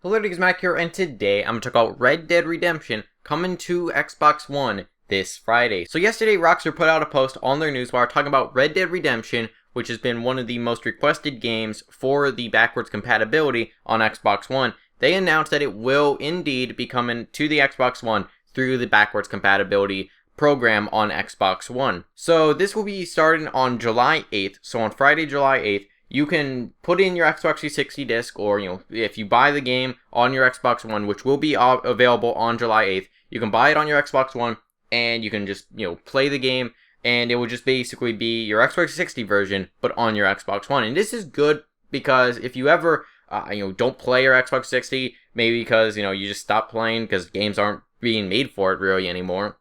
Hello, it's Mac here, and today I'm going to talk about Red Dead Redemption coming to Xbox One this Friday. So yesterday, Rockstar put out a post on their newswire talking about Red Dead Redemption, which has been one of the most requested games for the backwards compatibility on Xbox One. They announced that it will indeed be coming to the Xbox One through the backwards compatibility program on Xbox One. So this will be starting on July 8th, so on Friday, July 8th. You can put in your Xbox 360 disc, or if you buy the game on your Xbox One, which will be available on July 8th, you can buy it on your Xbox One, and you can just play the game, and it will just basically be your Xbox 360 version, but on your Xbox One. And this is good because if you ever don't play your Xbox 60, maybe because you just stop playing because games aren't being made for it really anymore,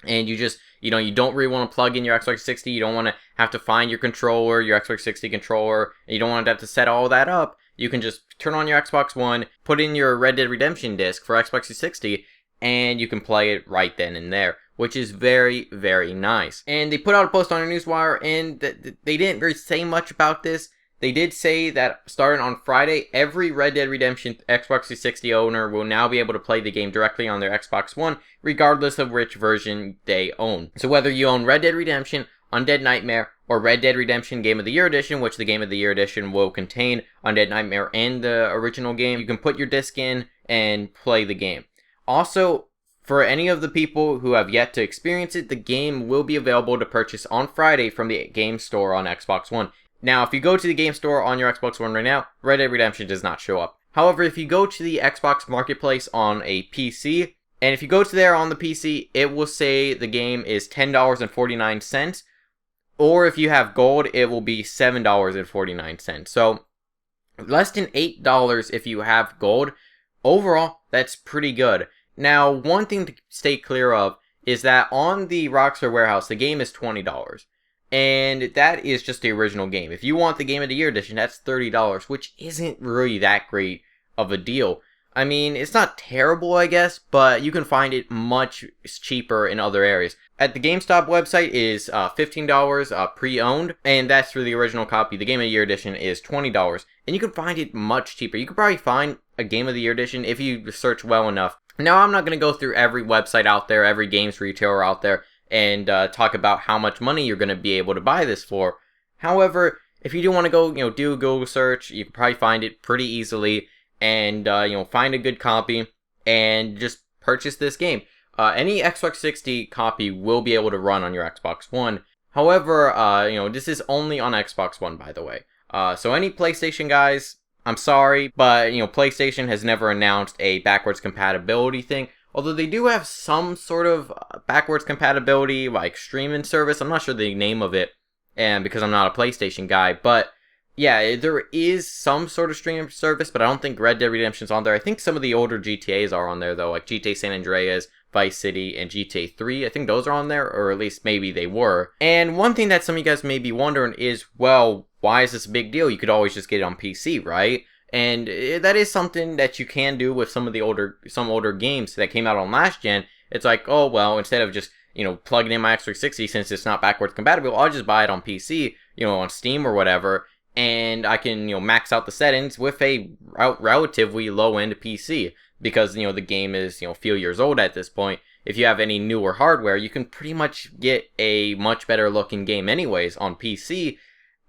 and you just you don't really want to plug in your Xbox 60, you don't want to have to find your controller, your Xbox 60 controller, and you don't want to have to set all that up. You can just turn on your Xbox One, put in your Red Dead Redemption disc for Xbox 360, and you can play it right then and there, which is very, very nice. And they put out a post on their newswire, and they didn't really say much about this. They did say that starting on Friday, every Red Dead Redemption Xbox 360 owner will now be able to play the game directly on their Xbox One, regardless of which version they own. So whether you own Red Dead Redemption, Undead Nightmare, or Red Dead Redemption Game of the Year Edition, which the Game of the Year Edition will contain Undead Nightmare and the original game, you can put your disc in and play the game. Also, for any of the people who have yet to experience it, the game will be available to purchase on Friday from the game store on Xbox One. Now, if you go to the game store on your Xbox One right now, Red Dead Redemption does not show up. However, if you go to the Xbox Marketplace on a PC, and if you go to there on the PC, it will say the game is $10.49, or if you have gold, it will be $7.49. So, less than $8 if you have gold. Overall, that's pretty good. Now, one thing to stay clear of is that on the Rockstar warehouse, the game is $20. And that is just the original game. If you want the Game of the Year Edition, that's $30, which isn't really that great of a deal. I mean, it's not terrible, I guess, but you can find it much cheaper in other areas. At the GameStop website is $15 pre-owned, and that's for the original copy. The Game of the Year Edition is $20, and you can find it much cheaper. You could probably find a Game of the Year Edition if you search well enough. Now, I'm not going to go through every website out there, every games retailer out there, and talk about how much money you're going to be able to buy this for. However, if you do want to go, do a Google search, you can probably find it pretty easily, and find a good copy and just purchase this game. Any Xbox 60 copy will be able to run on your Xbox One. However, this is only on Xbox One, by the way. So any PlayStation guys, I'm sorry, but PlayStation has never announced a backwards compatibility thing. Although they do have some sort of backwards compatibility, like streaming service. I'm not sure the name of it, and because I'm not a PlayStation guy. But yeah, there is some sort of streaming service, but I don't think Red Dead Redemption's on there. I think some of the older GTAs are on there, though, like GTA San Andreas, Vice City, and GTA 3. I think those are on there, or at least maybe they were. And one thing that some of you guys may be wondering is, well, why is this a big deal? You could always just get it on PC, right? And that is something that you can do with some older games that came out on last gen. It's like, oh, well, instead of just, plugging in my Xbox 360, since it's not backwards compatible, I'll just buy it on PC, on Steam or whatever, and I can, max out the settings with a relatively low-end PC, because, the game is, a few years old at this point. If you have any newer hardware, you can pretty much get a much better looking game anyways on PC,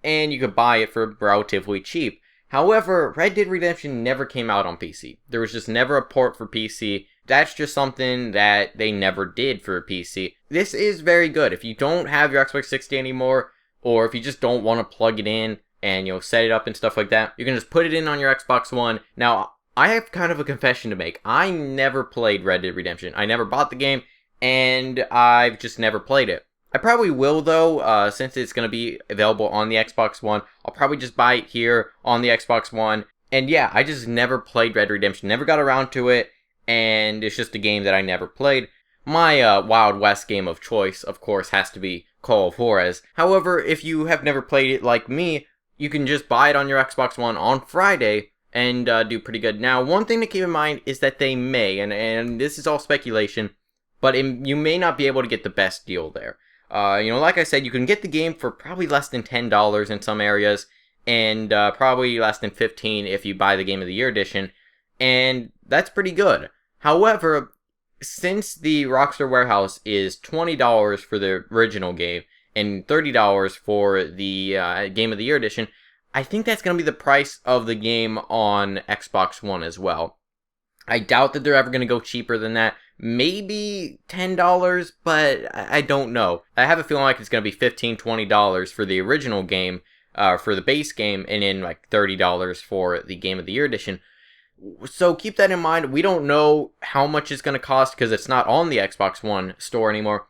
and you could buy it for relatively cheap. However, Red Dead Redemption never came out on PC. There was just never a port for PC. That's just something that they never did for a PC. This is very good. If you don't have your Xbox 60 anymore, or if you just don't want to plug it in and, set it up and stuff like that, you can just put it in on your Xbox One. Now, I have kind of a confession to make. I never played Red Dead Redemption. I never bought the game, and I've just never played it. I probably will, though, since it's going to be available on the Xbox One. I'll probably just buy it here on the Xbox One. And yeah, I just never played Red Dead Redemption, never got around to it, and it's just a game that I never played. My Wild West game of choice, of course, has to be Call of Juarez. However, if you have never played it like me, you can just buy it on your Xbox One on Friday and do pretty good. Now, one thing to keep in mind is that they may, and this is all speculation, but you may not be able to get the best deal there. Like I said, you can get the game for probably less than $10 in some areas, and probably less than $15 if you buy the Game of the Year Edition. and that's pretty good. However, since the Rockstar Warehouse is $20 for the original game and $30 for the Game of the Year edition, I think that's going to be the price of the game on Xbox One as well. I doubt that they're ever going to go cheaper than that. Maybe $10, but I don't know. I have a feeling like it's going to be $15, $20 for the original game, for the base game, and then like $30 for the Game of the Year edition. So keep that in mind. We don't know how much it's going to cost because it's not on the Xbox One store anymore.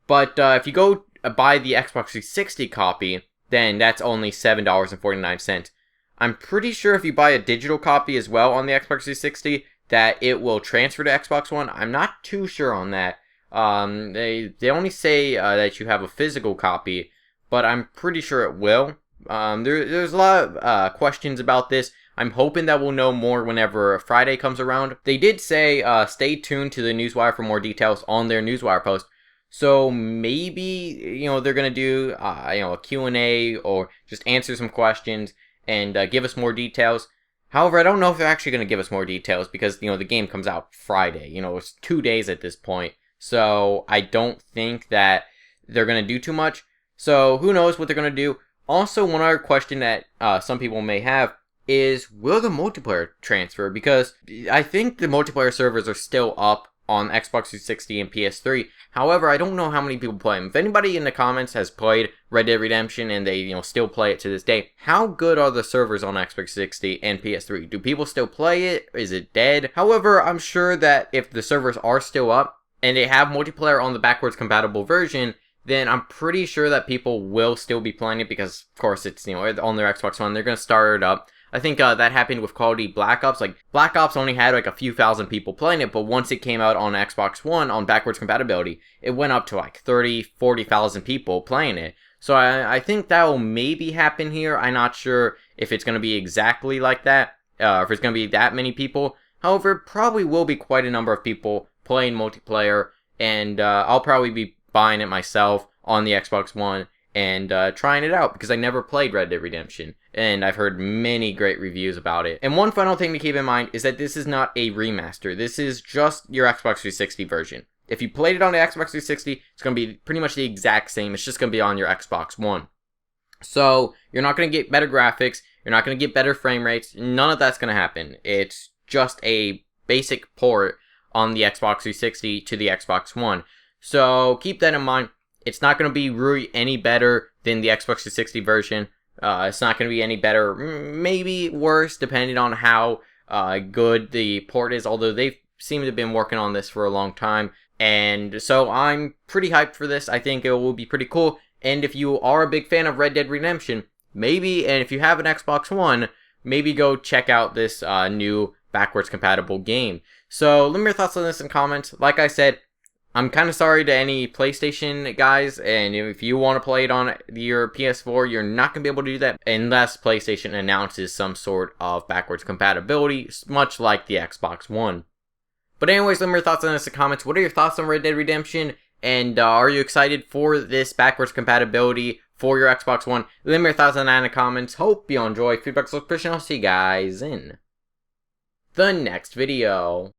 But if you go buy the Xbox 360 copy, then that's only $7.49. I'm pretty sure if you buy a digital copy as well on the Xbox 360, that it will transfer to Xbox One. I'm not too sure on that. They only say that you have a physical copy, but I'm pretty sure it will. There's a lot of questions about this. I'm hoping that we'll know more whenever Friday comes around. They did say stay tuned to the Newswire for more details on their Newswire post. So maybe, they're going to do, a Q&A or just answer some questions and give us more details. However, I don't know if they're actually going to give us more details because, the game comes out Friday. It's 2 days at this point. So I don't think that they're going to do too much. So who knows what they're going to do. Also, one other question that some people may have is, will the multiplayer transfer? Because I think the multiplayer servers are still up on Xbox 360 and PS3. However, I don't know how many people play them. If anybody in the comments has played Red Dead Redemption and they, still play it to this day, how good are the servers on Xbox 360 and PS3? Do people still play it? Is it dead? However, I'm sure that if the servers are still up and they have multiplayer on the backwards compatible version, then I'm pretty sure that people will still be playing it because, of course, it's, on their Xbox One. They're going to start it up. I think that happened with Call of Duty Black Ops. Like, Black Ops only had like a few thousand people playing it, but once it came out on Xbox One on backwards compatibility, it went up to like 30, 40,000 people playing it. So I think that will maybe happen here. I'm not sure if it's going to be exactly like that, if it's going to be that many people. However, probably will be quite a number of people playing multiplayer, and I'll probably be buying it myself on the Xbox One and trying it out because I never played Red Dead Redemption, and I've heard many great reviews about it. And one final thing to keep in mind is that this is not a remaster. This is just your Xbox 360 version. If you played it on the Xbox 360, it's going to be pretty much the exact same. It's just going to be on your Xbox One. So you're not going to get better graphics. You're not going to get better frame rates. None of that's going to happen. It's just a basic port on the Xbox 360 to the Xbox One. So keep that in mind. It's not going to be really any better than the Xbox 360 version. It's not going to be any better, maybe worse, depending on how good the port is, although they seem to have been working on this for a long time. And so I'm pretty hyped for this. I think it will be pretty cool. And if you are a big fan of Red Dead Redemption, maybe, and if you have an Xbox One, maybe go check out this new backwards compatible game. So let me know your thoughts on this in comments. Like I said, I'm kind of sorry to any PlayStation guys, and if you want to play it on your PS4, you're not going to be able to do that unless PlayStation announces some sort of backwards compatibility, much like the Xbox One. But anyways, let me know your thoughts on this in the comments. What are your thoughts on Red Dead Redemption, and are you excited for this backwards compatibility for your Xbox One? Let me know your thoughts on that in the comments. Hope you enjoy. Feedback's location. I'll see you guys in the next video.